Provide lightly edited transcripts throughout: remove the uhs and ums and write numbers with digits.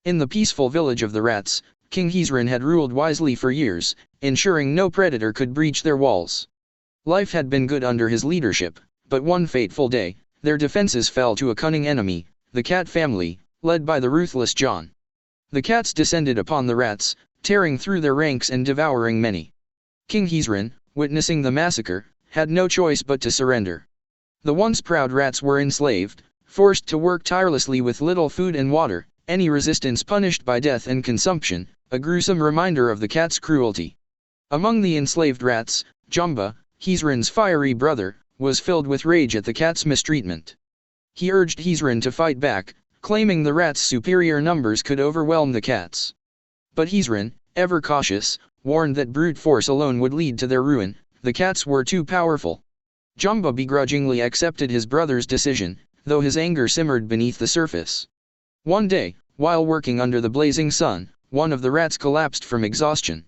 In the peaceful village of the rats, King Hizrin had ruled wisely for years, ensuring no predator could breach their walls. Life had been good under his leadership, but one fateful day, their defenses fell to a cunning enemy, the cat family, led by the ruthless John. The cats descended upon the rats, tearing through their ranks and devouring many. King Hizrin, witnessing the massacre, had no choice but to surrender. The once proud rats were enslaved, forced to work tirelessly with little food and water, any resistance punished by death and consumption, a gruesome reminder of the cat's cruelty. Among the enslaved rats, Jumba, Hizrin's fiery brother, was filled with rage at the cat's mistreatment. He urged Hizrin to fight back, claiming the rats' superior numbers could overwhelm the cats. But Hizrin, ever cautious, warned that brute force alone would lead to their ruin. The cats were too powerful. Jumba begrudgingly accepted his brother's decision, though his anger simmered beneath the surface. One day, while working under the blazing sun, one of the rats collapsed from exhaustion.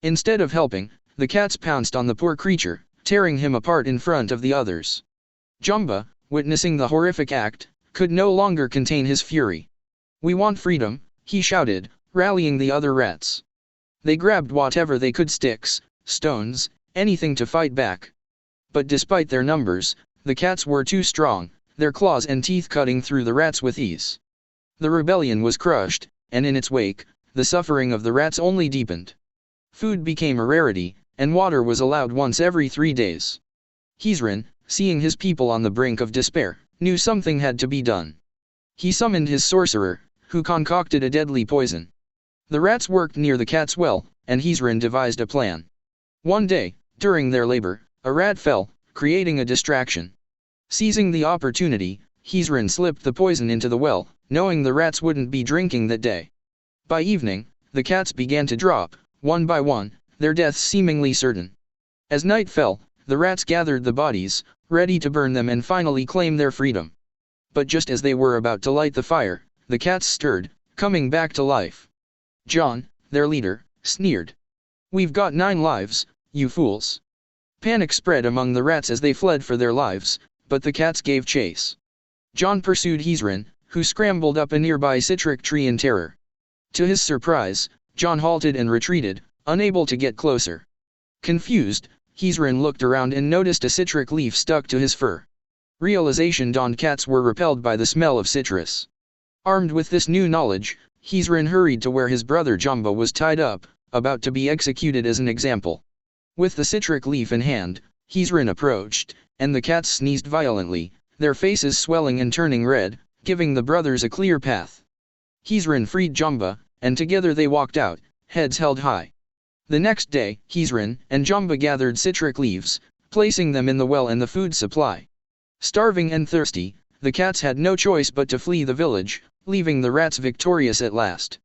Instead of helping, the cats pounced on the poor creature, tearing him apart in front of the others. Jumba, witnessing the horrific act, could no longer contain his fury. "We want freedom," he shouted, rallying the other rats. They grabbed whatever they could, sticks, stones, anything to fight back. But despite their numbers, the cats were too strong, their claws and teeth cutting through the rats with ease. The rebellion was crushed, and in its wake, the suffering of the rats only deepened. Food became a rarity, and water was allowed once every 3 days. Hizrin, seeing his people on the brink of despair, knew something had to be done. He summoned his sorcerer, who concocted a deadly poison. The rats worked near the cat's well, and Hizrin devised a plan. One day, during their labor, a rat fell, creating a distraction. Seizing the opportunity, Hizrin slipped the poison into the well, knowing the rats wouldn't be drinking that day. By evening, the cats began to drop, one by one, their deaths seemingly certain. As night fell, the rats gathered the bodies, ready to burn them and finally claim their freedom. But just as they were about to light the fire, the cats stirred, coming back to life. John, their leader, sneered. "We've got 9 lives, you fools." Panic spread among the rats as they fled for their lives, but the cats gave chase. John pursued Hizrin, who scrambled up a nearby citric tree in terror. To his surprise, John halted and retreated, unable to get closer. Confused, Hizrin looked around and noticed a citric leaf stuck to his fur. Realization dawned: cats were repelled by the smell of citrus. Armed with this new knowledge, Hizrin hurried to where his brother Jumba was tied up, about to be executed as an example. With the citric leaf in hand, Hizrin approached, and the cats sneezed violently, their faces swelling and turning red, giving the brothers a clear path. Hizrin freed Jumba, and together they walked out, heads held high. The next day, Hizrin and Jumba gathered citric leaves, placing them in the well and the food supply. Starving and thirsty, the cats had no choice but to flee the village, leaving the rats victorious at last.